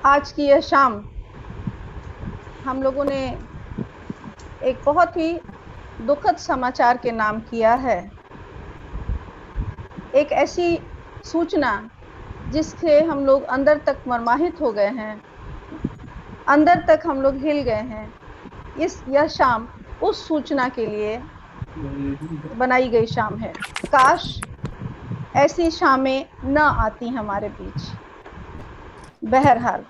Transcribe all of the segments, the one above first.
आज की यह शाम हम लोगों ने एक बहुत ही दुखद समाचार के नाम किया है। एक ऐसी सूचना जिससे हम लोग अंदर तक मर्माहित हो गए हैं, अंदर तक हम लोग हिल गए हैं। यह शाम उस सूचना के लिए बनाई गई शाम है। काश ऐसी शामें न आती हमारे बीच। बहरहाल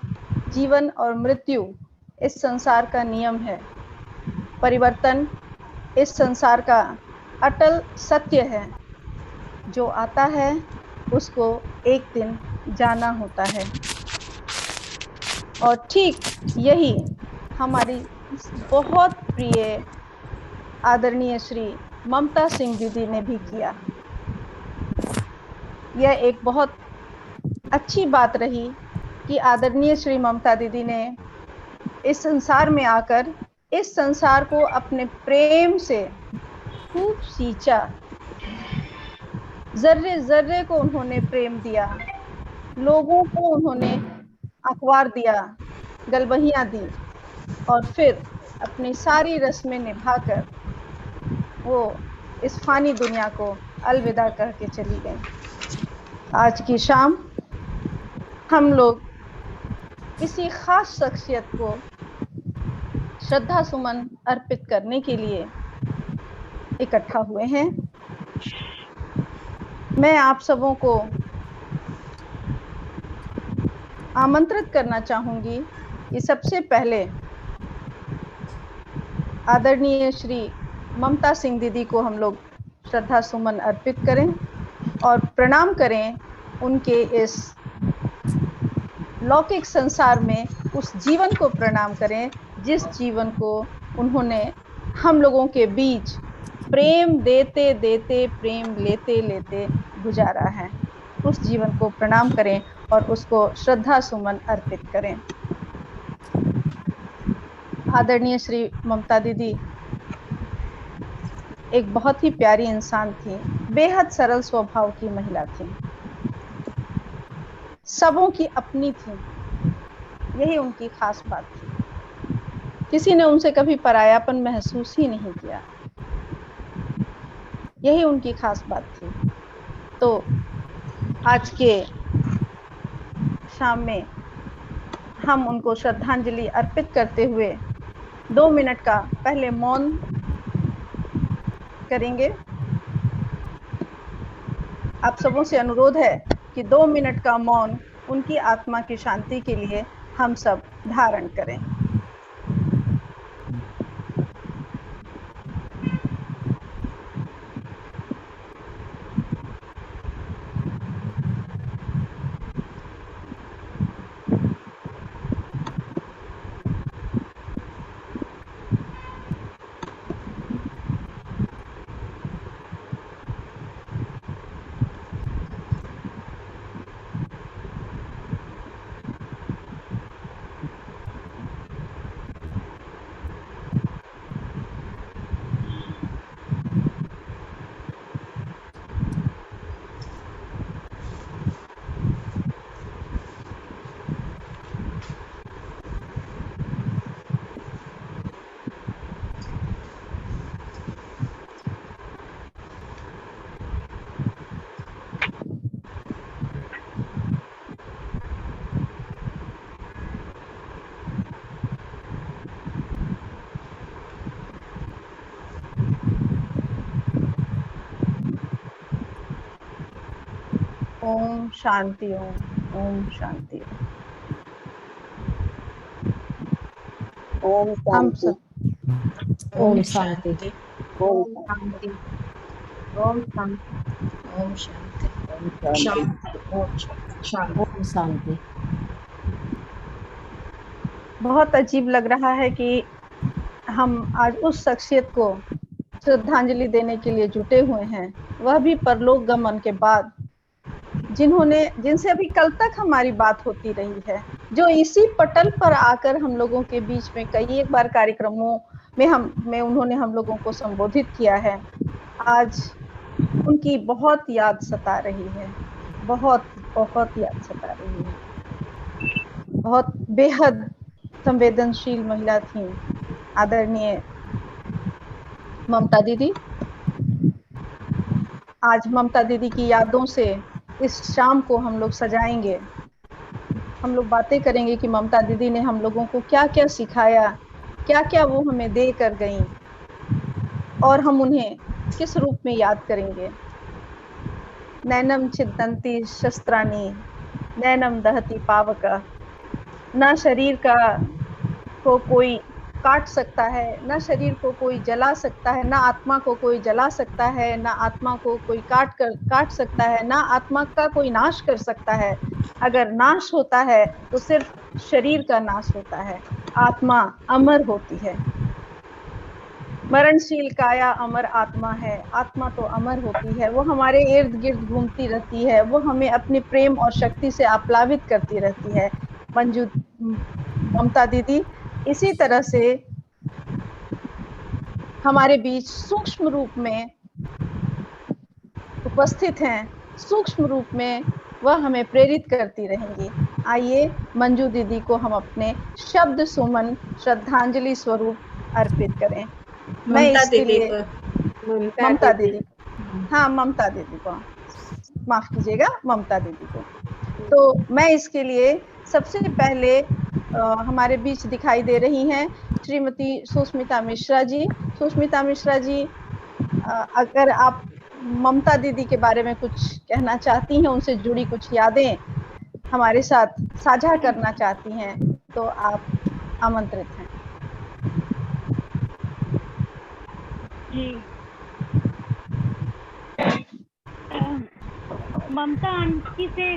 जीवन और मृत्यु इस संसार का नियम है। परिवर्तन इस संसार का अटल सत्य है। जो आता है उसको एक दिन जाना होता है। और ठीक यही हमारी बहुत प्रिय आदरणीय श्री ममता सिंह दीदी ने भी किया। यह एक बहुत अच्छी बात रही कि आदरणीय श्री ममता दीदी ने इस संसार में आकर इस संसार को अपने प्रेम से खूब सींचा। जर्रे जर्रे को उन्होंने प्रेम दिया, लोगों को उन्होंने अखबार दिया, गलबहियां दी और फिर अपनी सारी रस्में निभाकर वो इस फानी दुनिया को अलविदा कह के चली गई। आज की शाम हम लोग किसी खास शख्सियत को श्रद्धा सुमन अर्पित करने के लिए इकट्ठा हुए हैं। मैं आप सबों को आमंत्रित करना चाहूंगी कि सबसे पहले आदरणीय श्री ममता सिंह दीदी को हम लोग श्रद्धा सुमन अर्पित करें और प्रणाम करें उनके इस लौकिक संसार में उस जीवन को प्रणाम करें जिस जीवन को उन्होंने हम लोगों के बीच प्रेम देते देते प्रेम लेते लेते गुजारा है। उस जीवन को प्रणाम करें और उसको श्रद्धा सुमन अर्पित करें। आदरणीय श्री ममता दीदी एक बहुत ही प्यारी इंसान थी, बेहद सरल स्वभाव की महिला थी, सबों की अपनी थी। यही उनकी खास बात थी। किसी ने उनसे कभी परायापन महसूस ही नहीं किया। यही उनकी खास बात थी। तो आज के शाम में हम उनको श्रद्धांजलि अर्पित करते हुए 2 मिनट का पहले मौन करेंगे। आप सबों से अनुरोध है कि 2 मिनट का मौन उनकी आत्मा की शांति के लिए हम सब धारण करें। ओम शांति। ओम शांति। ओम हम शांति। सब ओम शांति। ओम शांति। ओम शांति। ओम शांति। ओम शांति। ओम शांति। बहुत अजीब लग रहा है कि हम आज उस शख्सियत को श्रद्धांजलि देने के लिए जुटे हुए हैं, वह भी परलोक गमन के बाद, जिनसे अभी कल तक हमारी बात होती रही है, जो इसी पटल पर आकर हम लोगों के बीच में कई एक बार कार्यक्रमों में उन्होंने हम लोगों को संबोधित किया है। आज उनकी बहुत याद सता रही है, बहुत बहुत याद सता रही है। बहुत बेहद संवेदनशील महिला थी आदरणीय ममता दीदी। आज ममता दीदी की यादों से इस शाम को हम लोग सजाएंगे। हम लोग बातें करेंगे कि ममता दीदी ने हम लोगों को क्या क्या सिखाया, क्या क्या वो हमें दे कर गई, और हम उन्हें किस रूप में याद करेंगे। नैनम छिदन्ति शस्त्राणि नैनम दहति पावक। न शरीर को कोई काट सकता है, न शरीर को कोई जला सकता है, न आत्मा को कोई जला सकता है, न आत्मा को कोई काट सकता है, न आत्मा का कोई नाश कर सकता है। अगर नाश होता है तो सिर्फ शरीर का नाश होता है, आत्मा अमर होती है। मरणशील काया अमर आत्मा है, आत्मा तो अमर होती है, वो हमारे इर्द गिर्द घूमती रहती है, वो हमें अपने प्रेम और शक्ति से आप्लावित करती रहती है। ममता दीदी इसी तरह से हमारे बीच सूक्ष्म रूप में उपस्थित हैं, सूक्ष्म रूप में वह हमें प्रेरित करती रहेंगी। आइए मंजू दीदी को हम अपने शब्द सुमन श्रद्धांजलि स्वरूप अर्पित करें। मैं इसके लिए ममता दीदी, हाँ ममता दीदी को, माफ कीजिएगा, ममता दीदी को। तो मैं इसके लिए सबसे पहले हमारे बीच दिखाई दे रही हैं श्रीमती सुष्मिता मिश्रा जी। सुष्मिता मिश्रा जी, अगर आप ममता दीदी के बारे में कुछ कहना चाहती हैं, उनसे जुड़ी कुछ यादें हमारे साथ साझा करना चाहती हैं, तो आप आमंत्रित हैं। जी, ममता आंटी से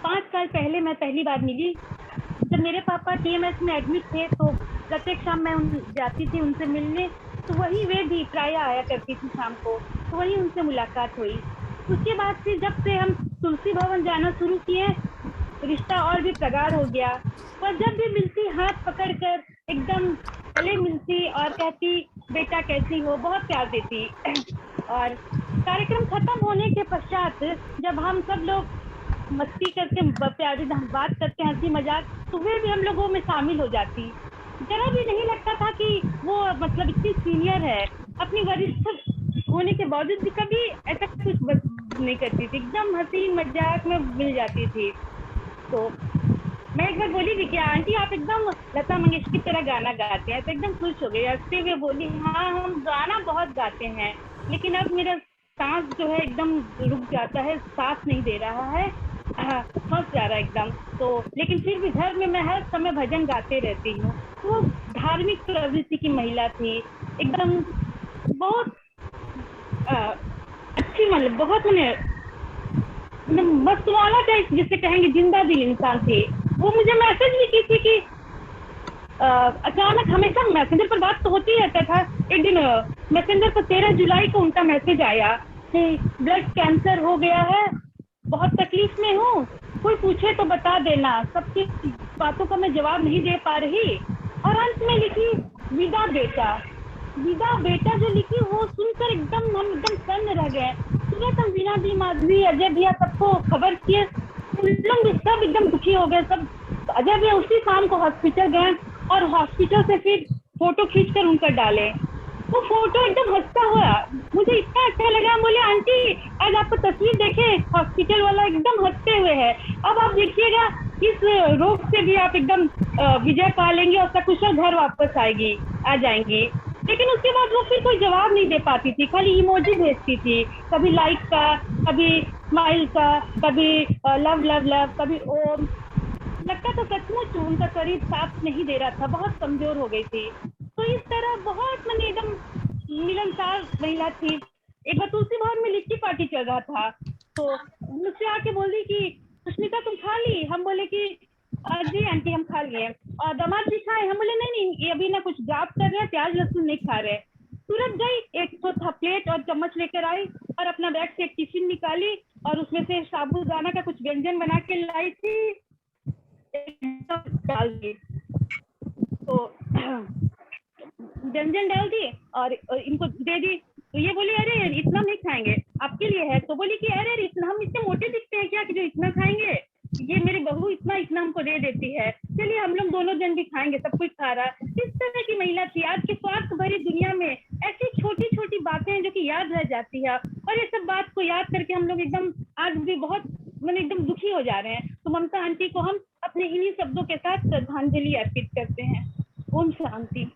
5 साल पहले मैं पहली बार मिली। जब मेरे पापा TMS में एडमिट थे तो प्रत्येक शाम मैं जाती थी उनसे मिलने, तो वही वे भी प्राय आया करती थी शाम को, तो वही उनसे मुलाकात हुई। उसके बाद से जब से हम तुलसी भवन जाना शुरू किए, रिश्ता और भी प्रगाढ़ हो गया। पर जब भी मिलती हाथ पकड़कर एकदम गले मिलती और कहती बेटा कैसी हो, बहुत प्यार देती। और कार्यक्रम खत्म होने के पश्चात जब हम सब लोग मस्ती करके प्यारी बात करते हंसी मजाक, तो वे भी हम लोगों में शामिल हो जाती। जरा भी नहीं लगता था कि वो मतलब इतनी सीनियर है, अपनी वरिष्ठ होने के बावजूद भी कभी ऐसा कुछ नहीं करती थी, एकदम हंसी मजाक में मिल जाती थी। तो मैं एक बार बोली भी कि आंटी आप एकदम लता मंगेशकर की तरह गाना गाते हैं, तो एकदम खुश हो गई। हंसते हुए बोली हाँ हम गाना बहुत गाते हैं, लेकिन अब मेरा सांस जो है एकदम रुक जाता है, सांस नहीं दे रहा है, फंस जा रहा है एकदम। तो लेकिन फिर भी घर में मैं हर समय भजन गाते रहती हूँ। वो धार्मिक प्रवृत्ति की महिला थी, एकदम बहुत अच्छी, मतलब बहुत मस्तवाला टाइप जिसे कहेंगे, जिंदा दिल इंसान थी। वो मुझे मैसेज भी की थी कि अचानक हमेशा मैसेंजर पर बात तो होती रहता था। एक दिन मैसेंजर पर 13 जुलाई को उनका मैसेज आया कि ब्लड कैंसर हो गया है, बहुत तकलीफ में हूँ, कोई पूछे तो बता देना, सबकी बातों का मैं जवाब नहीं दे पा रही। और अंत में लिखी विदा बेटा। विदा बेटा जो लिखी वो सुनकर एकदम हम एकदम सन्न रह गए। तुरंत हम वीणा दी, माधवी, अजय भैया सबको खबर किए, लोग भी सब एकदम दुखी हो गए सब। अजय भैया उसी शाम को हॉस्पिटल गए और हॉस्पिटल से फिर फोटो खींचकर उनका डाले। वो फोटो एकदम हंसता हुआ मुझे इतना अच्छा लगा। बोले आंटी आज आपको तस्वीर देखे, हॉस्पिटल वाला एकदम हंसते हुए है, अब आप देखिएगा इस रोग से भी आप एकदम विजय पा लेंगे और सकुशल घर वापस आ जाएंगी। लेकिन उसके बाद वो फिर कोई जवाब नहीं दे पाती थी, खाली इमोजी भेजती थी, कभी लाइक का, कभी स्माइल का, कभी लव लव लव, कभी ओम। लगता तो सचमुच उनका शरीर साथ नहीं दे रहा था, बहुत कमजोर हो गई थी। तो इस तरह बहुत मैंने एकदम मिलनसार महिला थी। एक बार तुलसी भवन में लिट्टी पार्टी चल रहा था, तो मुझसे आके बोली कि सुष्मिता तुम खा ली? हम बोले कि जी आंटी हम खा लिए। और दामाद भी खाए? हम बोले नहीं ये अभी ना कुछ जाप कर रहे हैं, प्याज लहसुन नहीं खा रहे। तुरंत गई, एक तो था प्लेट और चम्मच लेकर आई और अपना बैग से एक टिफिन निकाली और उसमें से साबूदाना का कुछ व्यंजन बना के लाई थी, डाल दी। तो व्यंजन डाल दी और इनको दे दी। तो ये बोली अरे इतना नहीं खाएंगे, आपके लिए है। तो बोली कि अरे हम इतने मोटे दिखते हैं क्या कि जो इतना खाएंगे? ये मेरी बहू इतना दे देती है, चलिए हम लोग दोनों जन भी खाएंगे, सब कुछ खा रहा है। इस तरह की महिला थी। आज की स्वार्थ भरी दुनिया में ऐसी छोटी छोटी बातें हैं जो कि याद रह जाती है, और ये सब बात को याद करके हम लोग एकदम आज भी बहुत एकदम दुखी हो जा रहे हैं। तो ममता आंटी को हम अपने इन्हीं शब्दों के साथ श्रद्धांजलि अर्पित करते हैं। ओम शांति।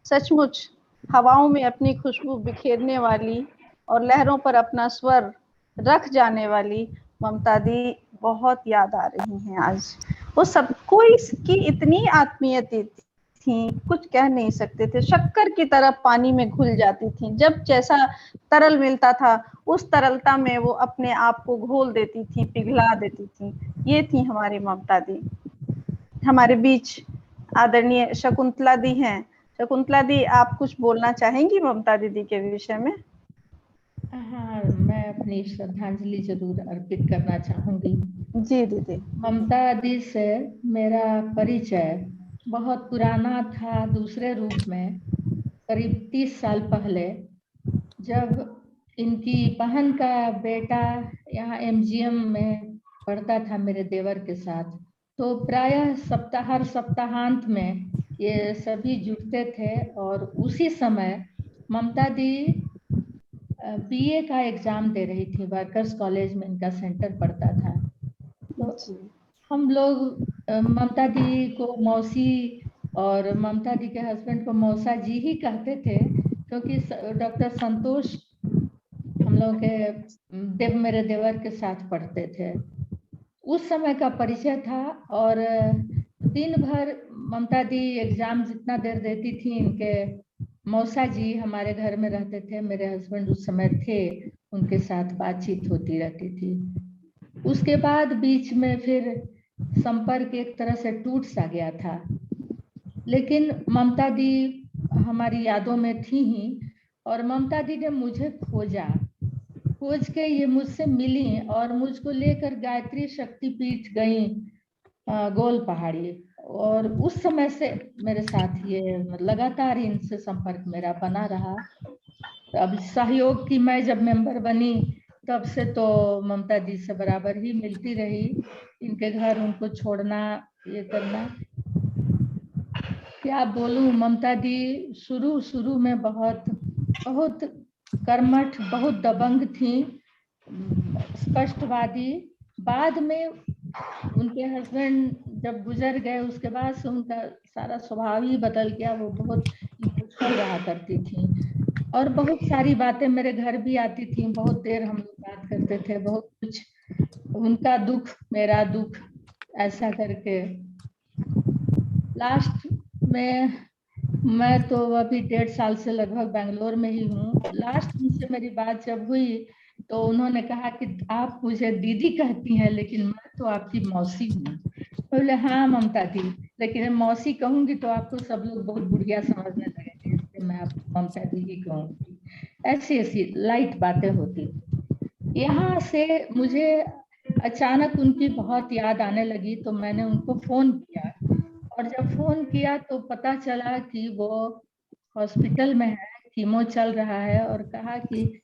सचमुच हवाओं में अपनी खुशबू बिखेरने वाली और लहरों पर अपना स्वर रख जाने वाली ममता दी बहुत याद आ रही हैं आज। वो सब कोई की इतनी आत्मीयता थी, कुछ कह नहीं सकते थे। शक्कर की तरह पानी में घुल जाती थी। जब जैसा तरल मिलता था उस तरलता में वो अपने आप को घोल देती थी, पिघला देती थी। ये थी हमारी ममता दी। हमारे बीच आदरणीय शकुंतला दी हैं। शकुंतला दी, आप कुछ बोलना चाहेंगी ममता दीदी के विषय में? हाँ, मैं अपनी श्रद्धांजलि जरूर अर्पित करना चाहूंगी। जी दीदी। ममता दी से मेरा परिचय बहुत पुराना था, दूसरे रूप में। करीब 30 साल पहले जब इनकी बहन का बेटा यहाँ MGM में पढ़ता था मेरे देवर के साथ, तो प्रायः हर सप्ताहांत में ये सभी जुटते थे। और उसी समय ममता दी BA का एग्जाम दे रही थी। वर्कर्स कॉलेज में इनका सेंटर पड़ता था। तो हम लोग ममता दी को मौसी और ममता दी के हस्बैंड को मौसा जी ही कहते थे, क्योंकि डॉक्टर संतोष हम लोग के मेरे देवर के साथ पढ़ते थे। उस समय का परिचय था। और दिन भर ममता दी एग्जाम जितना देर देती थी, इनके मौसा जी हमारे घर में रहते थे। मेरे हस्बैंड उस समय थे, उनके साथ बातचीत होती रहती थी। उसके बाद बीच में फिर संपर्क एक तरह से टूट सा गया था। लेकिन ममता दी हमारी यादों में थी ही। और ममता दी ने मुझे खोज के ये मुझसे मिली और मुझको लेकर गायत्री शक्तिपीठ गई, गोल पहाड़ी। और उस समय से मेरे साथ ये लगातार इनसे संपर्क मेरा बना रहा। अब सहयोग की मैं जब मेंबर बनी तब से तो ममता दी से बराबर ही मिलती रही। इनके घर उनको छोड़ना, ये करना, क्या बोलूं। ममता दी शुरू में बहुत कर्मठ, बहुत दबंग थी, स्पष्टवादी। बाद में उनके हस्बैंड जब गुजर गए उसके बाद से उनका सारा स्वभाव ही बदल गया। वो बहुत इमोशनल रहा करती थी और बहुत सारी बातें मेरे घर भी आती थी। बहुत देर हम लोग बात करते थे, बहुत कुछ, उनका दुख मेरा दुख, ऐसा करके। लास्ट में मैं तो अभी 1.5 साल से लगभग बेंगलोर में ही हूँ। लास्ट उनसे मेरी बात जब हुई तो उन्होंने कहा कि आप मुझे दीदी कहती हैं, लेकिन मैं तो आपकी मौसी हूँ। बोले हाँ ममता दी, लेकिन मौसी कहूंगी तो आपको सब लोग बहुत बुढ़िया समझने लगेंगे, इसलिए मैं आपको ममता दी ही कहूंगी। ऐसी लाइट बातें होती। यहाँ से मुझे अचानक उनकी बहुत याद आने लगी, तो मैंने उनको फोन किया। और जब फोन किया तो पता चला कि वो हॉस्पिटल में है, कीमो चल रहा है। और कहा कि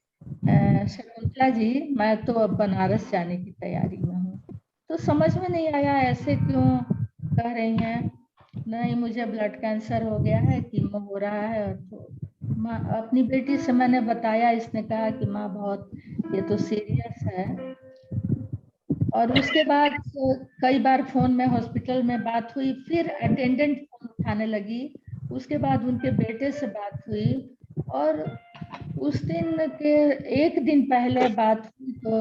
शकुंतला जी, मैं तो अब बनारस जाने की तैयारी में हूँ। तो समझ में नहीं आया ऐसे क्यों कह रही हैं। नहीं, मुझे ब्लड कैंसर हो गया है, कीमो हो रहा है। और तो माँ, अपनी बेटी से मैंने बताया, इसने कहा कि माँ बहुत ये तो सीरियस है। और उसके बाद कई बार फोन में हॉस्पिटल में बात हुई, फिर अटेंडेंट फोन उठाने लगी। उसके बाद उनके बेटे से बात हुई और उस दिन के एक दिन पहले बात हुई तो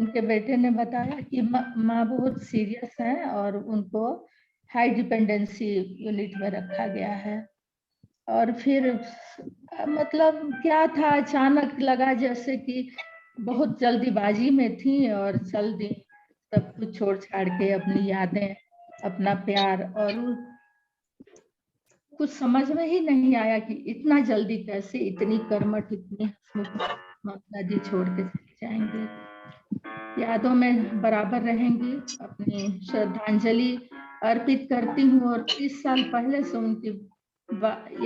उनके बेटे ने बताया कि माँ बहुत सीरियस हैं और उनको हाई डिपेंडेंसी यूनिट में रखा गया है। और फिर मतलब क्या था, अचानक लगा जैसे कि बहुत जल्दीबाजी में थी और चल दी सब कुछ छोड़ छाड़ के, अपनी यादें, अपना प्यार। और कुछ समझ में ही नहीं आया कि इतना जल्दी कैसे इतनी कर्मठ, इतनी हंसमुख ममता दी छोड़ के चली जाएंगी। यादों में बराबर रहेंगी। अपनी श्रद्धांजलि अर्पित करती हूँ। और 30 साल पहले से उनकी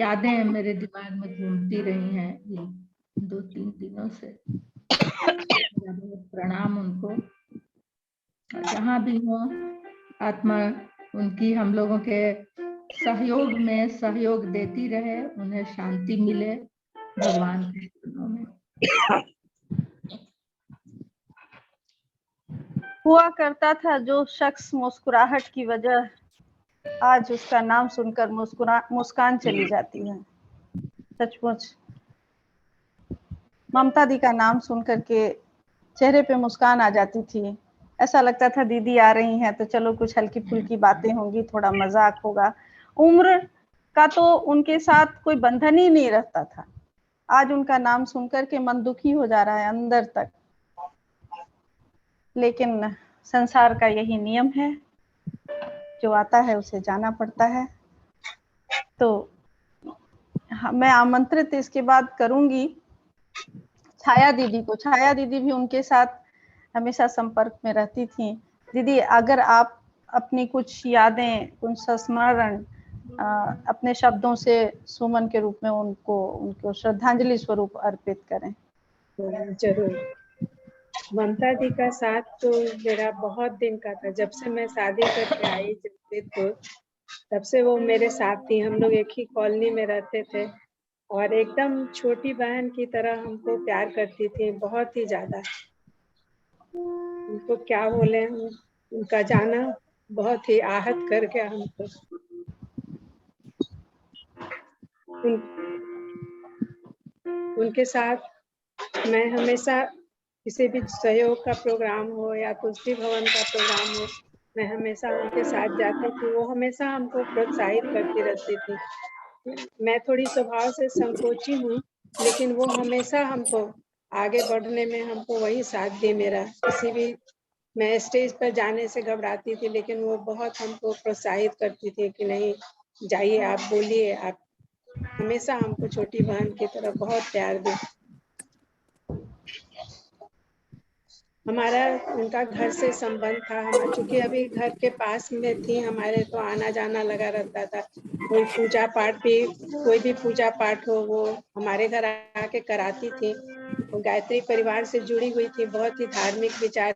यादें मेरे दिमाग में घूमती रही हैं इन 2-3 दिनों से। बहुत प्रणाम उनको। जहाँ भी हो आत्मा उनकी हम लोगों के सहयोग में सहयोग देती रहे, उन्हें शांति मिले भगवान के चरणों में। हुआ करता था जो शख्स मुस्कुराहट की वजह आज उसका नाम सुनकर मुस्कान चली जाती है। सचमुच ममता दी का नाम सुन करके चेहरे पे मुस्कान आ जाती थी। ऐसा लगता था दीदी आ रही हैं तो चलो कुछ हल्की फुल्की बातें होंगी, थोड़ा मजाक होगा। उम्र का तो उनके साथ कोई बंधन ही नहीं रहता था। आज उनका नाम सुनकर के मन दुखी हो जा रहा है अंदर तक। लेकिन संसार का यही नियम है, जो आता है उसे जाना पड़ता है। तो मैं आमंत्रित इसके बाद करूंगी छाया दीदी को। छाया दीदी भी उनके साथ हमेशा संपर्क में रहती थी। दीदी अगर आप अपनी कुछ यादें, कुछ संस्मरण अपने शब्दों से सुमन के रूप में उनको श्रद्धांजलि स्वरूप अर्पित करें। जरूर। ममता दी का साथ तो मेरा बहुत दिन का था। जब से मैं शादी करके आई जमशेदपुर, तब से वो मेरे साथ थी। हम लोग एक ही कॉलोनी में रहते थे और एकदम छोटी बहन की तरह हमको प्यार करती थी, बहुत ही ज्यादा। उनको क्या बोले, उनका जाना बहुत ही आहत कर गया हमको। उनके साथ मैं हमेशा किसी भी सहयोग का प्रोग्राम हो या तुलसी भवन का प्रोग्राम हो, मैं हमेशा उनके साथ जाती थी। वो हमेशा हमको प्रोत्साहित करती रहती थी। मैं थोड़ी स्वभाव से संकोची हूँ, लेकिन वो हमेशा हमको आगे बढ़ने में हमको वही साथ दी मेरा। किसी भी मैं स्टेज पर जाने से घबराती थी, लेकिन वो बहुत हमको प्रोत्साहित करती थी कि नहीं जाइए, आप बोलिए। आप हमेशा हमको छोटी बहन की तरह बहुत प्यार दी। हमारा उनका घर से संबंध था। हम चूंकि अभी घर के पास में थी हमारे, तो आना जाना लगा रहता था। कोई पूजा पाठ भी, कोई भी पूजा पाठ हो वो हमारे घर आके कराती थी। वो गायत्री परिवार से जुड़ी हुई थी, बहुत ही धार्मिक विचार।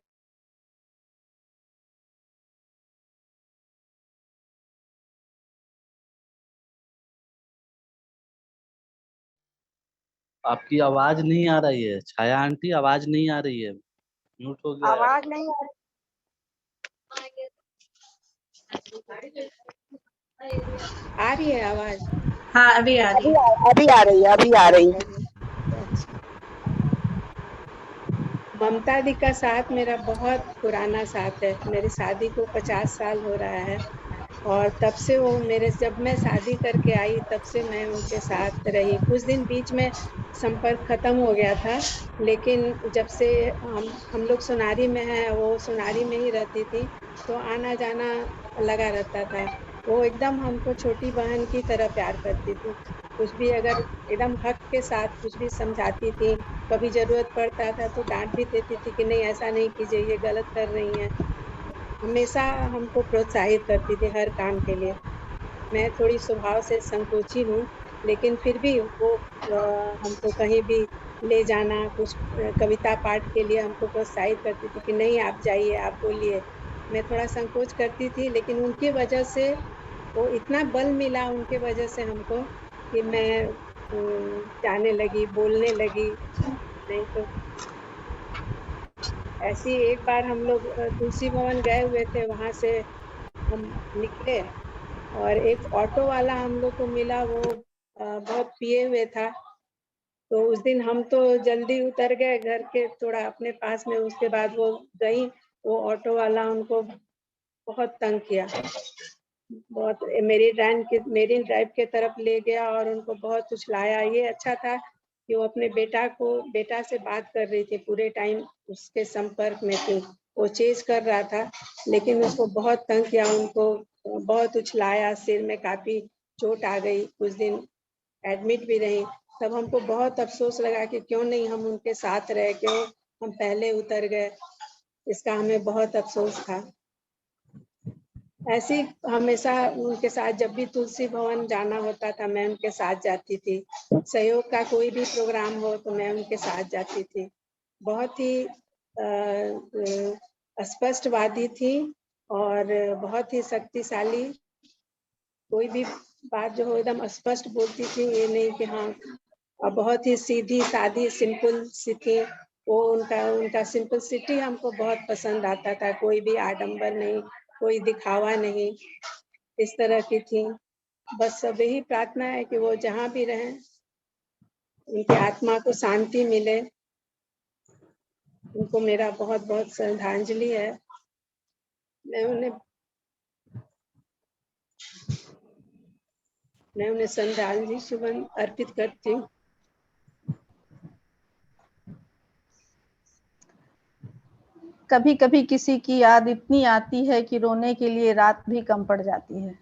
आपकी आवाज नहीं आ रही है छाया आंटी, आवाज नहीं आ रही है, म्यूट हो गया है। आवाज नहीं आ रही है आवाज? हाँ अभी आ रही है। अभी आ रही है, अभी आ रही है। ममता दी का साथ मेरा बहुत पुराना साथ है। मेरी शादी को 50 साल हो रहा है और तब से वो मेरे, जब मैं शादी करके आई तब से मैं उनके साथ रही। कुछ दिन बीच में संपर्क खत्म हो गया था, लेकिन जब से हम लोग सोनारी में हैं, वो सोनारी में ही रहती थी, तो आना जाना लगा रहता था। वो एकदम हमको छोटी बहन की तरह प्यार करती थी। कुछ भी अगर एकदम हक के साथ कुछ भी समझाती थी। कभी जरूरत पड़ता था तो डांट भी देती थी कि नहीं ऐसा नहीं कीजिए, ये गलत कर रही हैं। हमेशा हमको प्रोत्साहित करती थी हर काम के लिए। मैं थोड़ी स्वभाव से संकोची हूँ, लेकिन फिर भी वो हमको कहीं भी ले जाना, कुछ कविता पाठ के लिए हमको प्रोत्साहित करती थी कि नहीं आप जाइए, आप बोलिए। मैं थोड़ा संकोच करती थी, लेकिन उनकी वजह से वो इतना बल मिला, उनके वजह से हमको, कि मैं जाने लगी, बोलने लगी। नहीं तो ऐसी एक बार हम लोग तुलसी भवन गए हुए थे, वहां से हम निकले और एक ऑटो वाला हम लोग को मिला। वो बहुत पिए हुए था, तो उस दिन हम तो जल्दी उतर गए घर के थोड़ा अपने पास में। उसके बाद वो गई, वो ऑटो वाला उनको बहुत तंग किया, बहुत मेरी ड्राइव के तरफ ले गया और उनको बहुत उछलाया। ये अच्छा था कि वो अपने बेटा से बात कर रही थी, पूरे टाइम उसके संपर्क में थी। वो चेज कर रहा था, लेकिन उसको बहुत तंग किया, उनको बहुत उछलाया। सिर में काफी चोट आ गई, कुछ दिन एडमिट भी रही। तब हमको बहुत अफसोस लगा कि क्यों नहीं हम उनके साथ रहे, क्यों हम पहले उतर गए। इसका हमें बहुत अफसोस था। ऐसे हमेशा उनके साथ जब भी तुलसी भवन जाना होता था, मैं उनके साथ जाती थी। सहयोग का कोई भी प्रोग्राम हो तो मैं उनके साथ जाती थी। बहुत ही स्पष्टवादी थी और बहुत ही शक्तिशाली। कोई भी बात जो हो एकदम स्पष्ट बोलती थी, ये नहीं कि हाँ। और बहुत ही सीधी सादी सिंपल सी थी वो। उनका सिंपलिसिटी हमको बहुत पसंद आता था। कोई भी आडंबर नहीं, कोई दिखावा नहीं, इस तरह की थी। बस सब यही प्रार्थना है कि वो जहाँ भी रहें उनकी आत्मा को शांति मिले। उनको मेरा बहुत बहुत श्रद्धांजलि है। मैं उन्हें श्रद्धांजलि सुमन अर्पित करती हूँ। कभी कभी किसी की याद इतनी आती है कि रोने के लिए रात भी कम पड़ जाती है।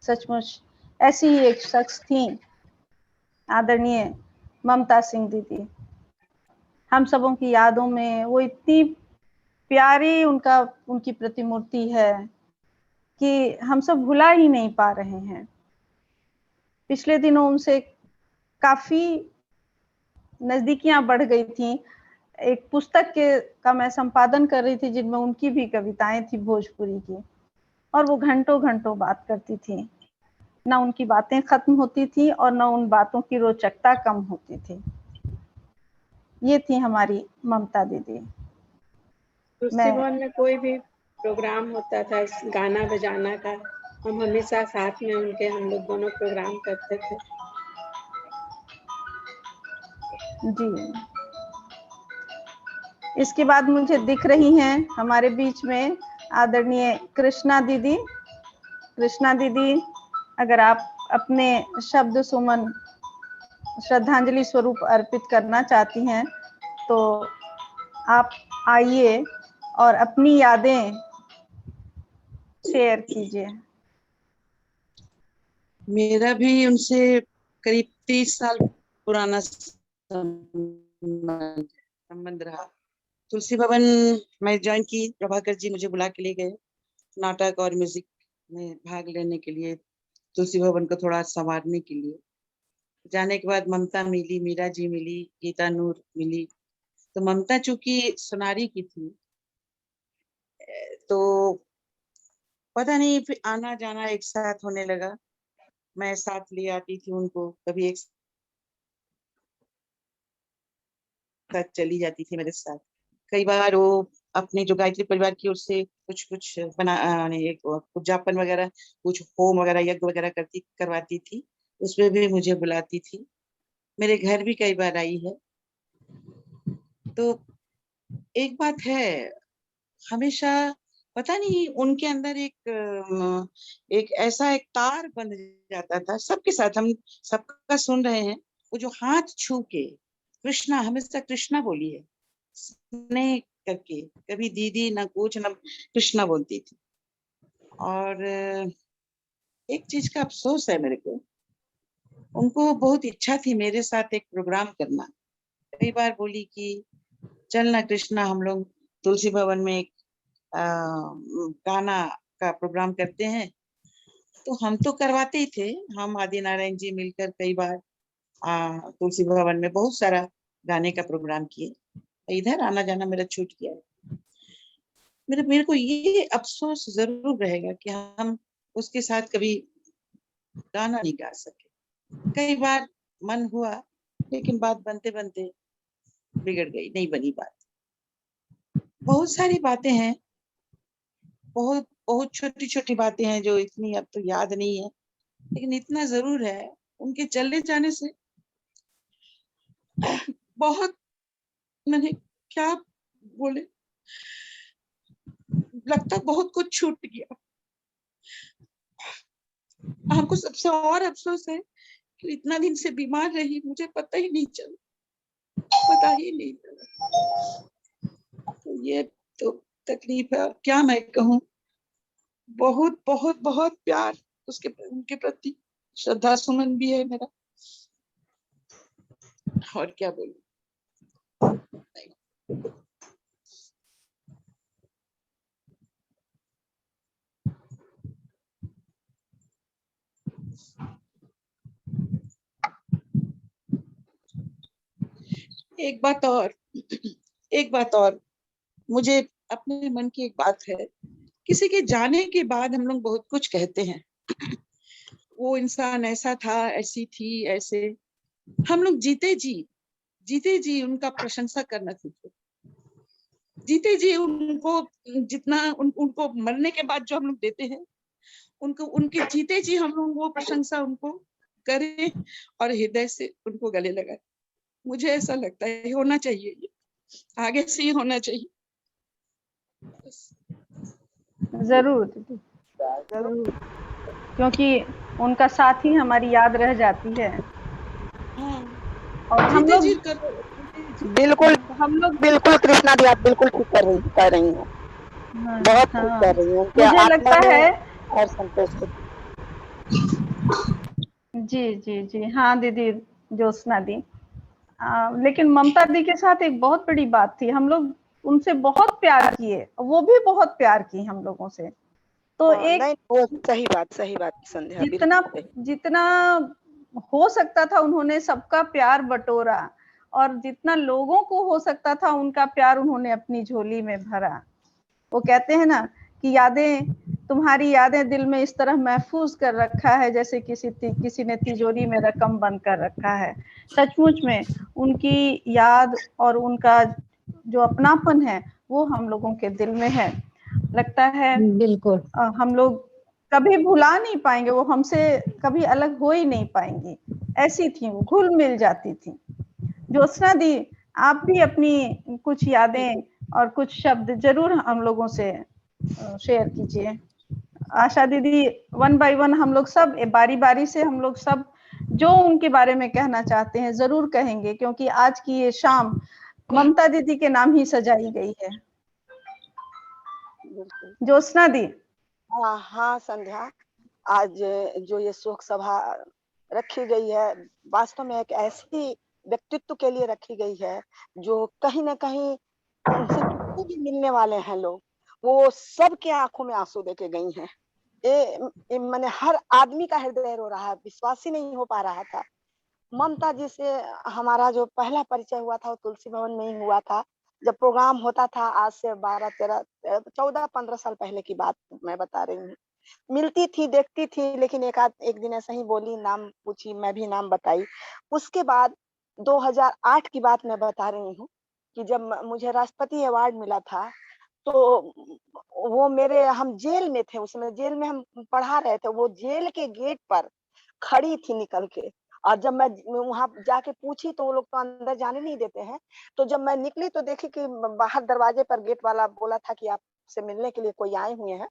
सचमुच ऐसी ही एक शख्स थी आदरणीय ममता सिंह दीदी। हम सबों की यादों में वो इतनी प्यारी उनकी प्रतिमूर्ति है कि हम सब भुला ही नहीं पा रहे हैं। पिछले दिनों उनसे काफी नजदीकियां बढ़ गई थी। एक पुस्तक का मैं संपादन कर रही थी जिनमें उनकी भी कविताएं थी भोजपुरी की, और वो घंटों घंटों बात करती थी। ना उनकी बातें खत्म होती थी और ना उन बातों की रोचकता कम होती थी। ये थी हमारी ममता दीदी। तुलसी भवन में कोई भी प्रोग्राम होता था गाना बजाना का, हम हमेशा साथ में उनके हम लोग दोनों प्रोग्राम करते थे। जी, इसके बाद मुझे दिख रही हैं हमारे बीच में आदरणीय कृष्णा दीदी। कृष्णा दीदी, अगर आप अपने शब्द सुमन श्रद्धांजलि स्वरूप अर्पित करना चाहती हैं तो आप आइए और अपनी यादें शेयर कीजिए। मेरा भी उनसे करीब 30 साल पुराना संबंध रहा। तुलसी भवन मैं ज्वाइन की, प्रभाकर जी मुझे बुला के ले गए नाटक और म्यूजिक में भाग लेने के लिए, तुलसी भवन को थोड़ा संवारने के लिए। जाने के बाद ममता मिली, मीरा जी मिली, गीता नूर मिली। तो ममता चूंकि सोनारी की थी तो पता नहीं फिर आना जाना एक साथ होने लगा। मैं साथ ले आती थी उनको, कभी एक साथ चली जाती थी मेरे साथ। कई बार वो अपने जो गायत्री परिवार की ओर से कुछ कुछ उद्यापन वगैरह, कुछ होम वगैरह, यज्ञ वगैरह करवाती थी, उसमें भी मुझे बुलाती थी। मेरे घर भी कई बार आई है। तो एक बात है, हमेशा पता नहीं उनके अंदर एक ऐसा एक तार बन जाता था सबके साथ। हम सबका सुन रहे हैं, वो जो हाथ छू के कृष्णा, हमेशा कृष्णा बोली है स्नेह करके, कभी दीदी ना कुछ ना, कृष्णा बोलती थी। और एक चीज का अफसोस है मेरे को, उनको बहुत इच्छा थी मेरे साथ एक प्रोग्राम करना। कई बार बोली कि चलना कृष्णा, हम लोग तुलसी भवन में एक गाना का प्रोग्राम करते हैं। तो हम तो करवाते ही थे, हम आदि नारायण जी मिलकर कई बार तुलसी भवन में बहुत सारा गाने का प्रोग्राम किए। इधर आना जाना मेरा छूट गया है। मेरे को ये अफसोस जरूर रहेगा कि हम उसके साथ कभी गाना नहीं गा सके। कई बार मन हुआ, लेकिन बात बनते बनते बिगड़ गई, नहीं बनी बात। बहुत सारी बातें हैं, बहुत बहुत छोटी छोटी बातें हैं जो इतनी अब तो याद नहीं है, लेकिन इतना जरूर है उनके चले जाने से बहुत, मैंने क्या बोले, लगता बहुत कुछ छूट गया। हमको सबसे और अफसोस है कि इतना दिन से बीमार रही, मुझे पता ही नहीं चला। तो ये तो तकलीफ है, क्या मैं कहूँ। बहुत बहुत बहुत प्यार उनके प्रति, श्रद्धा सुमन भी है मेरा, और क्या बोलूं। एक बात और मुझे अपने मन की एक बात है, किसी के जाने के बाद हम लोग बहुत कुछ कहते हैं, वो इंसान ऐसा था, ऐसी थी, ऐसे। हम लोग जीते जी उनका प्रशंसा करना सीखे, जीते जी उनको जितना उनको मरने के बाद जो हम लोग देते हैं, उनको उनके जीते जी हम लोग वो प्रशंसा उनको करें और हृदय से उनको गले लगाए। मुझे ऐसा लगता है होना चाहिए, ये आगे से ही होना चाहिए। जरूर दीदी, जरूर, क्योंकि उनका साथ ही हमारी याद रह जाती है। और हम लोग बिल्कुल कृष्णा दी, आप बिल्कुल ठीक कर रही हैं, बहुत ठीक हाँ, कर रही हैं। मुझे लगता है और संतुष्ट। जी, हाँ दीदी ज्योत्सना दी। लेकिन ममता दी के साथ एक बहुत बड़ी बात थी, हम लोग उनसे बहुत प्यार किए, वो भी बहुत प्यार की हम लोगों से। तो एक नहीं, वो सही बात संध्या, जितना हो सकता था उन्होंने सबका प्यार बटोरा, और जितना लोगों को हो सकता था उनका प्यार उन्होंने अपनी झोली में भरा। वो कहते हैं ना कि तुम्हारी यादें दिल में इस तरह महफूज कर रखा है जैसे किसी ने तिजोरी में रकम बंद कर रखा है। सचमुच में उनकी याद और उनका जो अपनापन है वो हम लोगों के दिल में है। लगता है बिल्कुल हम लोग कभी भुला नहीं पाएंगे, वो हमसे कभी अलग हो ही नहीं पाएंगी, ऐसी थी वो, घुल मिल जाती थी। ज्योत्सना दी, आप भी अपनी कुछ यादें और कुछ शब्द जरूर हम लोगों से शेयर कीजिए। आशा दीदी, 1 बाय 1 हम लोग सब बारी बारी से हम लोग सब जो उनके बारे में कहना चाहते हैं जरूर कहेंगे, क्योंकि आज की ये शाम ममता दीदी के नाम ही सजाई गई है। ज्योत्सना दी। हाँ संध्या, आज जो ये शोक सभा रखी गई है, वास्तव में एक ऐसी व्यक्तित्व के लिए रखी गई है जो कहीं ना कहीं उनसे जितने भी मिलने वाले हैं लोग, वो सबके आंखों में आंसू देके गई हैं। मैंने हर आदमी का हृदय रो रहा है, विश्वास ही नहीं हो पा रहा था। ममता जी से हमारा जो पहला परिचय हुआ था वो तुलसी भवन में ही हुआ था, जब प्रोग्राम होता था। आज से 14 15 साल पहले की बात मैं बता रही हूँ। मिलती थी, देखती थी, लेकिन एक दिन ऐसा ही बोली, नाम पूछी, मैं भी नाम बताई। उसके बाद 2008 की बात मैं बता रही हूँ कि जब मुझे राष्ट्रपति अवार्ड मिला था, तो वो हम जेल में थे, उसमें जेल में हम पढ़ा रहे थे, वो जेल के गेट पर खड़ी थी निकल के। और जब मैं वहां जाके पूछी तो वो लोग तो अंदर जाने नहीं देते हैं, तो जब मैं निकली तो देखी कि बाहर दरवाजे पर गेट वाला बोला था कि आपसे मिलने के लिए कोई आए हुए हैं।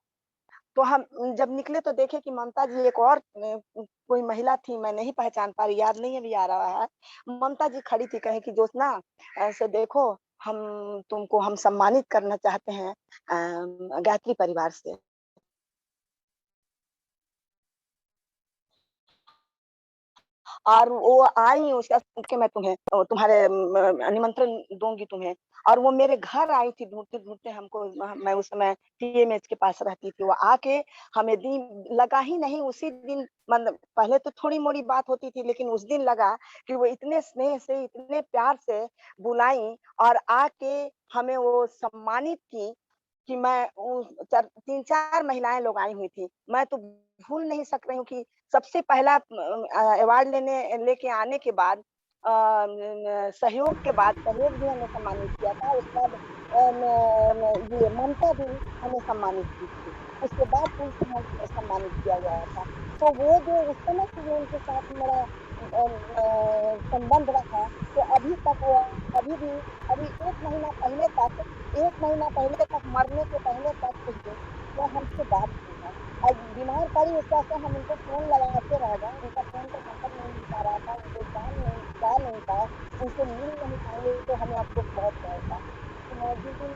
तो हम जब निकले तो देखे कि ममता जी, एक और कोई महिला थी, मैं नहीं पहचान पा रही, याद नहीं अभी आ रहा है। ममता जी खड़ी थी, कहे कि ज्योत्सना ऐसे देखो, हम सम्मानित करना चाहते हैं गायत्री परिवार से। और वो आई, उसका के मैं तुम्हारे निमंत्रण दूंगी तुम्हें। और वो मेरे घर आई थी ढूंढते ढूंढते हमको, मैं उस समय टीएमएच के पास रहती थी। वो आके हमें दिन लगा ही नहीं, उसी दिन, मतलब पहले तो थोड़ी मोड़ी बात होती थी, लेकिन उस दिन लगा कि वो इतने स्नेह से, इतने प्यार से बुलाई और आके हमें वो सम्मानित की कि मैं 3-4 महिलाएं लोग आई हुई थी। मैं तो भूल नहीं सक रही हूँ कि सबसे पहला अवार्ड लेके आने के बाद सहयोग भी हमें सम्मानित किया था। उसके बाद ये ममता भी हमें सम्मानित की थी। उसके बाद तुलसी हमें सम्मानित किया गया था। तो वो जो उस समय से जो उनके साथ मेरा संबंध रहा, तो अभी भी अभी 1 महीना पहले तक मरने के पहले तक वो हमसे बात की है। और बीमार पड़ी, उसका हम उनको फोन लगाते रह गए, उनका फोन पर नंबर नहीं मिल पा रहा था, उनको जा नहीं पाए, उनसे मिल नहीं पाएंगे, तो हमें अफसोस बहुत होता। जिस दिन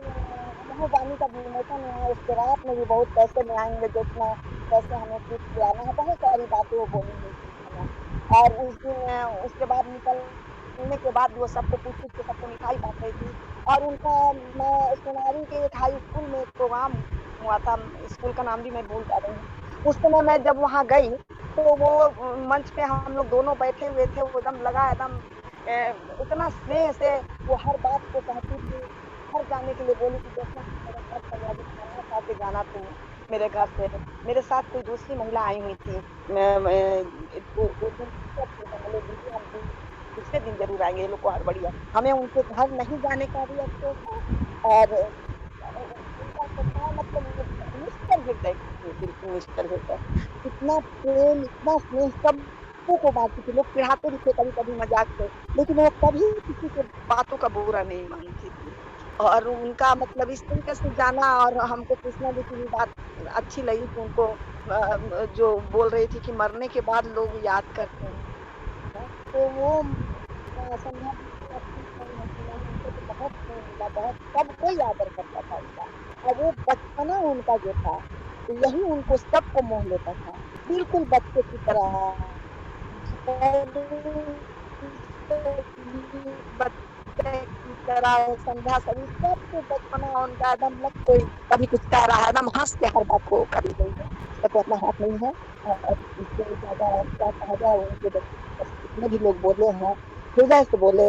वानी का विमोचन हुआ, उसके रात में भी बहुत पैसे में आएंगे, जितना कैसे हमें गिफ्ट दिलाना है, बहुत सारी बातें वो बोली हुई थी हमें। और उस दिन उसके बाद निकलने के बाद वो सबको पूछ के सबको मिठाई बांट रही थी। और उनका, मैं सोनारी के एक हाई स्कूल में एक प्रोग्राम हुआ था, स्कूल का नाम भी मैं भूल जा रही हूँ। उस समय मैं जब वहां गई तो वो मंच पे हम लोग दोनों बैठे हुए थे, वो एकदम इतना स्नेह से वो हर बात को कहती थी, हर आने के लिए बोली कि देखना मेरे घर पर या खाना खा के जाना तुम मेरे घर से। मेरे साथ कोई दूसरी महिला आई हुई थी। दो दिन बोले दीदी हम दूसरे दिन जरूर आएंगे, ये लोग को हड़बड़ी है। हमें उनके घर नहीं जाने का भी अफसोस है और उनका स्वभाव मतलब निष्ठुर हृदय की थी, बिल्कुल निष्ठुर हृदय। इतना प्रेम इतना स्नेह सबको को बांटती थी। लोग चिढ़ाते भी थे कभी कभी मजाक से, लेकिन वो कभी किसी के बातों का बुरा नहीं मानती थी। और उनका मतलब इस तरीके से जाना, और हमको कृष्णा जी की भी बात अच्छी लगी कि उनको जो बोल रही थी कि मरने के बाद लोग याद करते हैं, तो वो संध्या जी की अपनी मैंने उनको तो बहुत स्नेह मिला, बहुत सबको आदर करता था उनका। और वो बचपना उनका जो था यही उनको सबको मोह लेता था, बिल्कुल बच्चे की तरह। बच्चे की तरह संध्या सभी सबको बचपना उनका एकदम लग, कोई कभी कुछ कह रहा है एकदम हंस के हर बात को करी गई है। उसका तो अपना हाथ नहीं है। और इससे ज्यादा क्या कहा जाए, उनके जितने भी लोग बोले हैं हृदय से बोले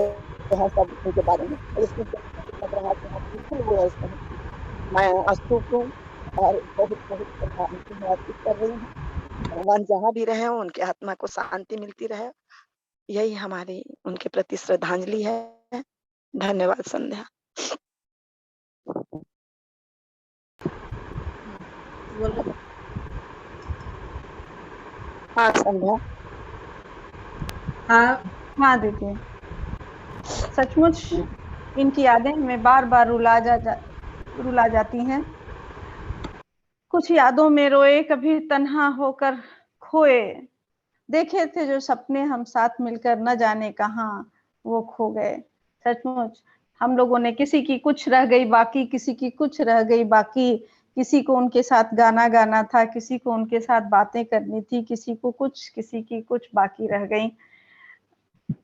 हैं सब उनके बारे में। इसमें लग रहा है कि हाँ बिल्कुल वो ऐसे हैं। मैं अस्तुप हूँ और बहुत बहुत श्रद्धांजलि मैं अर्पित कर रही हूँ। भगवान जहाँ भी रहे उनके आत्मा को शांति मिलती रहे, यही हमारी उनके प्रति श्रद्धांजलि है। धन्यवाद संध्या। हाँ संध्या। हाँ हाँ दीदी, सचमुच इनकी यादें हमें बार बार रुला जाती हैं। कुछ यादों में रोए, कभी तन्हा होकर खोए, देखे थे जो सपने हम साथ मिलकर न जाने कहाँ वो खो गए। सचमुच हम लोगों ने किसी की कुछ रह गई बाकी, किसी की कुछ रह गई बाकी, किसी को उनके साथ गाना गाना था, किसी को उनके साथ बातें करनी थी, किसी को कुछ, किसी की कुछ बाकी रह गई।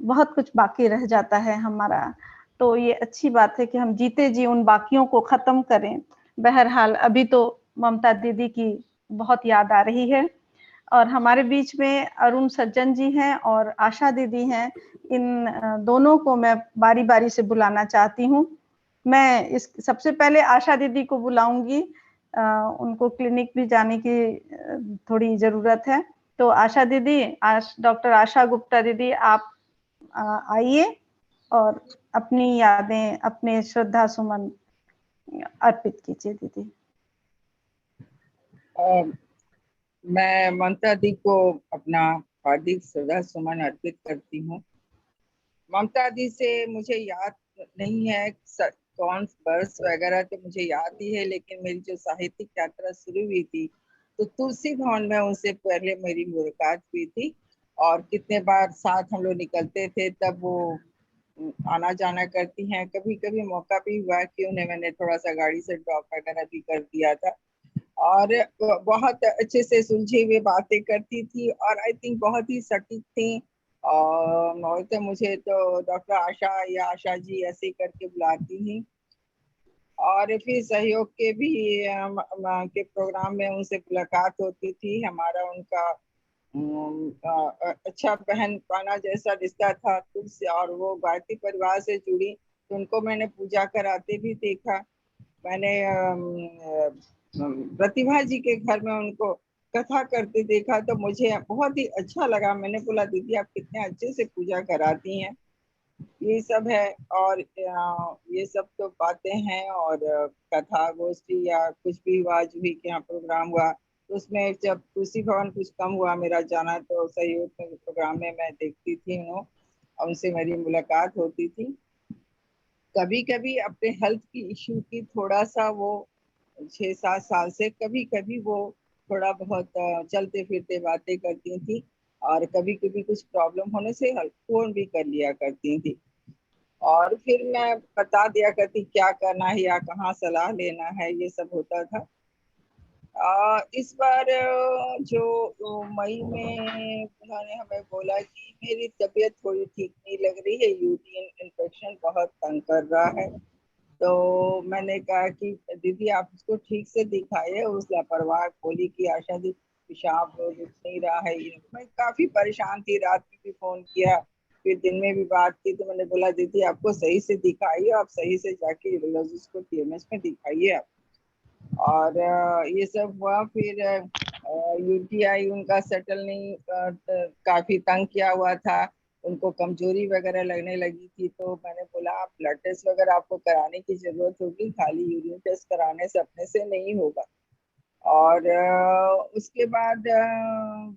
बहुत कुछ बाकी रह जाता है हमारा, तो ये अच्छी बात है कि हम जीते जी उन बाकियों को खत्म करें। बहरहाल अभी तो ममता दीदी की बहुत याद आ रही है, और हमारे बीच में अरुण सज्जन जी हैं और आशा दीदी हैं। इन दोनों को मैं बारी बारी से बुलाना चाहती हूँ। मैं इस सबसे पहले आशा दीदी को बुलाऊंगी, उनको क्लिनिक भी जाने की थोड़ी जरूरत है। तो आशा दीदी, डॉक्टर आशा गुप्ता दीदी, आप आइए और अपनी यादें, अपने श्रद्धा सुमन अर्पित कीजिए दीदी। मैं ममता दी को अपना हार्दिक श्रद्धा सुमन अर्पित करती हूँ। ममता दी से मुझे याद नहीं है कौन वर्ष वगैरह तो मुझे याद ही है, लेकिन मेरी जो साहित्यिक यात्रा शुरू हुई थी तो तुलसी भवन में उनसे पहले मेरी मुलाकात हुई थी। और कितने बार साथ हम लोग निकलते थे, तब वो आना जाना करती हैं। कभी कभी मौका भी हुआ कि उन्हें मैंने थोड़ा सा गाड़ी से ड्रॉप वगैरह भी कर दिया था। और बहुत अच्छे से सुलझी हुई बातें करती थी और आई थिंक बहुत ही सटीक थी। और तो मुझे तो डॉक्टर आशा या आशा जी ऐसे करके बुलाती थी। और फिर सहयोग के भी के प्रोग्राम में उनसे मुलाकात होती थी। हमारा उनका अच्छा बहन पाना जैसा रिश्ता था तुझसे, और वो गायत्री परिवार से जुड़ी तो उनको मैंने पूजा कराते भी देखा। मैंने प्रतिभा जी के घर में उनको कथा करते देखा, तो मुझे बहुत ही अच्छा लगा। मैंने बोला दीदी आप कितने अच्छे से पूजा कराती हैं। ये सब है। और ये सब तो बातें हैं। और कथा गोष्ठी या कुछ भी हुआ, जो भी यहाँ प्रोग्राम हुआ, तो उसमें जब तुलसी भवन कुछ कम हुआ मेरा जाना, तो सहयोग में प्रोग्राम में मैं देखती थी उनको, उनसे मेरी मुलाकात होती थी। कभी कभी अपने हेल्थ की इश्यू की थोड़ा सा वो 6-7 साल से कभी कभी वो थोड़ा बहुत चलते फिरते बातें करती थी, और कभी कभी कुछ प्रॉब्लम होने से फोन भी कर लिया करती थी। और फिर मैं बता दिया करती क्या करना है या कहाँ सलाह लेना है, ये सब होता था। इस बार जो मई में उन्होंने हमें बोला कि मेरी तबीयत थोड़ी ठीक नहीं लग रही है, यूरिन इन्फेक्शन बहुत तंग कर रहा है। तो मैंने कहा कि दीदी आप उसको ठीक से दिखाइए। उस लापरवाह बोली कि आशा दी पेशाब रुक नहीं रहा है। मैं काफी परेशान थी, रात में भी फोन किया फिर दिन में भी बात की तो मैंने बोला दीदी आपको सही से दिखाइए, आप सही से जाके यूरोलॉजिस्ट को टीएमएस में दिखाइए आप। और ये सब हुआ। फिर यूटीआई उनका सेटल नहीं, काफी तंग किया हुआ था, उनको कमजोरी वगैरह लगने लगी थी। तो मैंने बोला आप ब्लड टेस्ट वगैरह आपको कराने की जरूरत होगी, खाली यूरिन टेस्ट कराने से अपने से नहीं होगा। और उसके बाद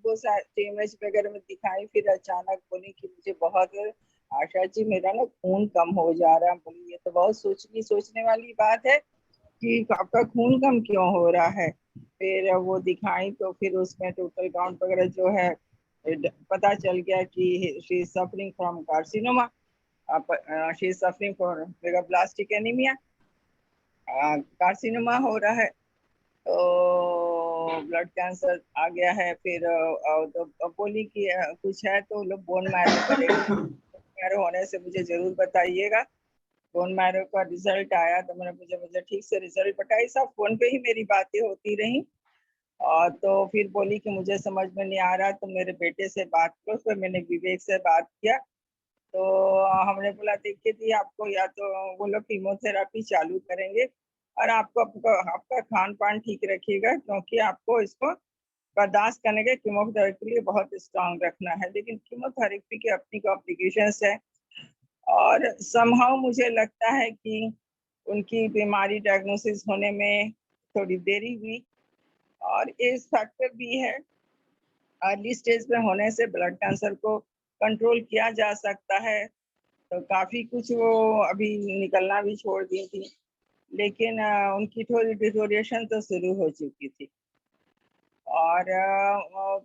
वो टीएमएच वगैरह में दिखाई। फिर अचानक बोली कि मुझे बहुत आशा जी मेरा ना खून कम हो जा रहा है। बोली ये तो बहुत सोचने वाली बात है कि आपका खून कम क्यों हो रहा है। फिर वो दिखाई तो फिर उसमें टोटल काउंट वगैरह जो है पता चल गया कि she is suffering from carcinoma, she is suffering from मेगाब्लास्टिक anaemia, carcinoma हो रहा है, तो ब्लड कैंसर आ गया है। फिर तो बोली कि कुछ है तो लोग बोन मैरो करेंगे, मैरो होने से मुझे जरूर बताइएगा। बोन मैरो का रिजल्ट आया तो मुझे ठीक से रिजल्ट बताई, सब फोन पे ही मेरी बातें होती रही। और तो फिर बोली कि मुझे समझ में नहीं आ रहा तो मेरे बेटे से बात करो। फिर मैंने विवेक से बात किया तो हमने बोला देखिए दी आपको या तो वो लोग कीमोथेरापी चालू करेंगे और आपका खान पान ठीक रखिएगा, क्योंकि आपको इसको बर्दाश्त करने के कीमोथेरेपी के लिए बहुत स्ट्रांग रखना है। लेकिन कीमोथेरेपी की अपनी कॉम्प्लिकेशंस है और समहाउ मुझे लगता है कि उनकी बीमारी डायग्नोसिस होने में थोड़ी देरी हुई और एज फैक्टर भी है। अर्ली स्टेज में होने से ब्लड कैंसर को कंट्रोल किया जा सकता है। तो काफी कुछ वो अभी निकलना भी छोड़ दी थी, लेकिन उनकी थोड़ी डिटोरिएशन तो शुरू हो चुकी थी। और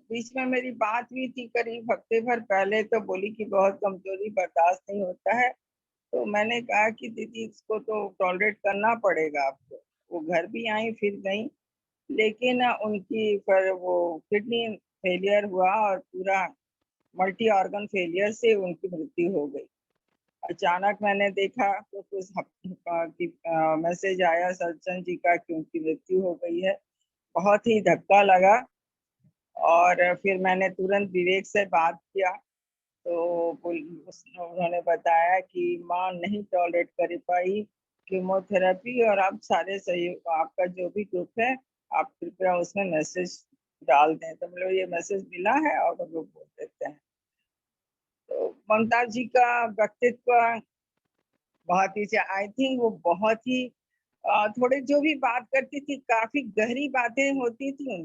बीच में मेरी बात हुई थी करीब हफ्ते भर पहले, तो बोली कि बहुत कमजोरी बर्दाश्त नहीं होता है। तो मैंने कहा कि दीदी इसको तो टॉलरेट करना पड़ेगा आपको। वो घर भी आई फिर गई, लेकिन उनकी पर वो किडनी फेलियर हुआ और पूरा मल्टी ऑर्गन फेलियर से उनकी मृत्यु हो गई। अचानक मैंने देखा तो कुछ मैसेज आया सर्जन जी का कि उनकी मृत्यु हो गई है। बहुत ही धक्का लगा और फिर मैंने तुरंत विवेक से बात किया तो उन्होंने बताया कि माँ नहीं टॉलरेट कर पाई कीमोथेरेपी और आप सारे सहयोग, आपका जो भी ग्रुप है आप कृपया उसमें मैसेज डाल दें। तो मतलब ये मैसेज मिला है और हम लोग बोल देते हैं। तो ममता जी का व्यक्तित्व बहुत ही, आई थिंक वो बहुत ही थोड़े जो भी बात करती थी काफी गहरी बातें होती थी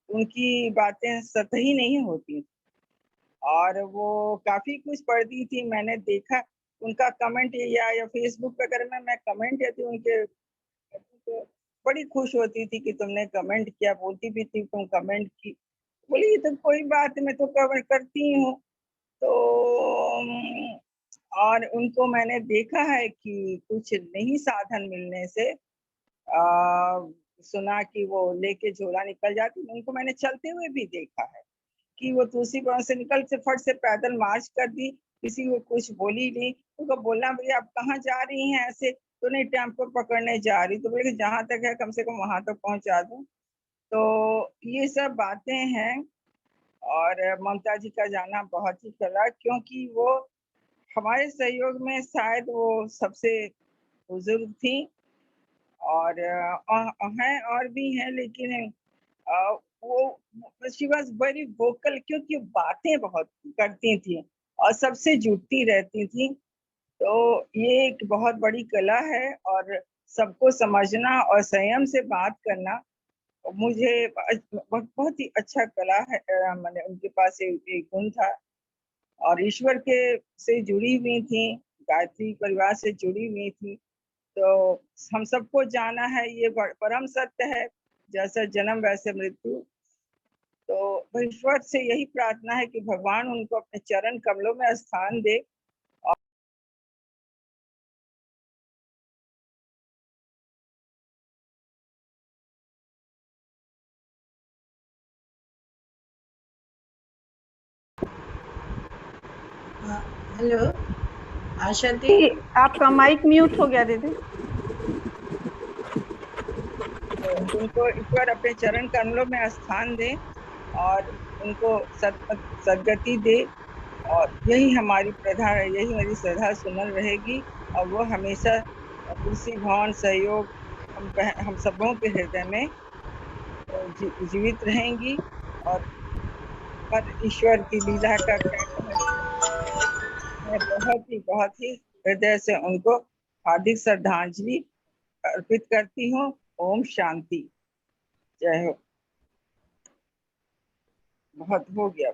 उनकी बातें सतही नहीं होती थी और वो काफी कुछ पढ़ती थी। मैंने देखा उनका कमेंट या फेसबुक वगैरह में मैं कमेंट या उनके तो बड़ी खुश होती थी कि तुमने कमेंट किया, बोलती भी थी तुम कमेंट की। बोली ये तो कोई बात मैं तो कमेंट करती हूँ। तो और उनको मैंने देखा है कि कुछ नहीं साधन मिलने से सुना कि वो लेके झोला निकल जाती। उनको मैंने चलते हुए भी देखा है कि वो तुलसीपुर से निकल से फट से पैदल मार्च कर दी, किसी को कुछ बोली नहीं। उनको बोलना भैया आप कहाँ जा रही हैं ऐसे, तो नहीं टेम्पो पकड़ने जा रही, तो बोले जहाँ तक है कम से कम वहां तक पहुंचा दूं। तो ये सब बातें हैं और ममता जी का जाना बहुत ही चला, क्योंकि वो हमारे सहयोग में शायद वो सबसे बुजुर्ग थी और हैं और भी हैं, लेकिन वो शी वॉज वेरी वोकल, क्योंकि बातें बहुत करती थी और सबसे जुड़ती रहती थी। तो ये एक बहुत बड़ी कला है और सबको समझना और संयम से बात करना मुझे बहुत ही अच्छा कला है। मैंने उनके पास एक गुण था और ईश्वर के से जुड़ी हुई थी, गायत्री परिवार से जुड़ी हुई थी। तो हम सबको जाना है, ये परम सत्य है, जैसा जन्म वैसे मृत्यु। तो ईश्वर से यही प्रार्थना है कि भगवान उनको अपने चरण कमलों में स्थान दे। हेलो आशा दी, आपका माइक म्यूट हो गया दीदी। तो उनको ईश्वर अपने चरण कमलों में स्थान दे और उनको सदगति दे और यही हमारी प्रधान, यही मेरी श्रद्धा सुमन रहेगी और वो हमेशा तुलसी भवन सहयोग हम सबों के हृदय में जीवित रहेंगी। और पर ईश्वर की लीला का क्या कहना, मैं बहुत ही हृदय से उनको हार्दिक श्रद्धांजलि अर्पित करती हूँ। ओम शांति। जय हो। बहुत हो गया।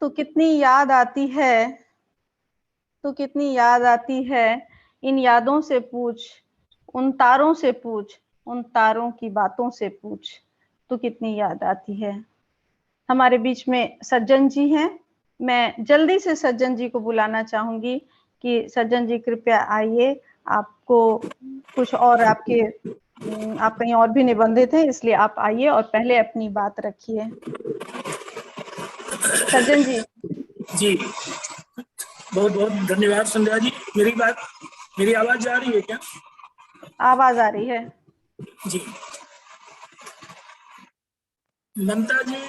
तो कितनी याद आती है, तो कितनी याद आती है। इन यादों से पूछ, उन तारों से पूछ, उन तारों की बातों से पूछ, तो कितनी याद आती है। हमारे बीच में सज्जन जी हैं। मैं जल्दी से सज्जन जी को बुलाना चाहूंगी कि सज्जन जी कृपया आइए। आपको कुछ और आप कहीं और भी निबंधित हैं, इसलिए आप आइए और पहले अपनी बात रखिए। सज्जन जी। जी बहुत बहुत धन्यवाद संध्या जी। मेरी आवाज जा रही है क्या? आवाज आ रही है जी। ममता जी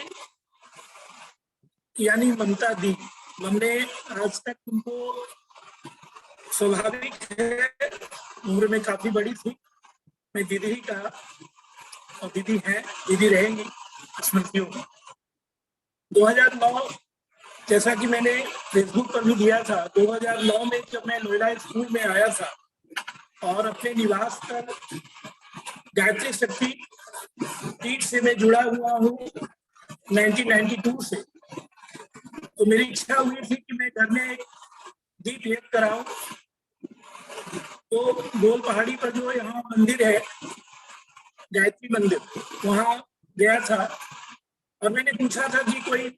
यानी ममता दी, हमने आज तक उनको, स्वाभाविक है उम्र में काफी बड़ी थी, मैं दीदी ही कहा और दीदी हैं, दीदी रहेंगी स्मृतियों में। 2009 जैसा कि मैंने फेसबुक पर भी दिया था, 2009 में जब मैं नोएडा स्कूल में आया था और अपने निवास पर गायत्री शक्ति पीठ से मैं जुड़ा हुआ हूँ 1992 से, तो मेरी इच्छा हुई थी कि मैं घर में एक दीप एक कराऊं। तो गोल पहाड़ी पर जो यहाँ मंदिर है, गायत्री मंदिर, वहां गया था और मैंने पूछा था कि कोई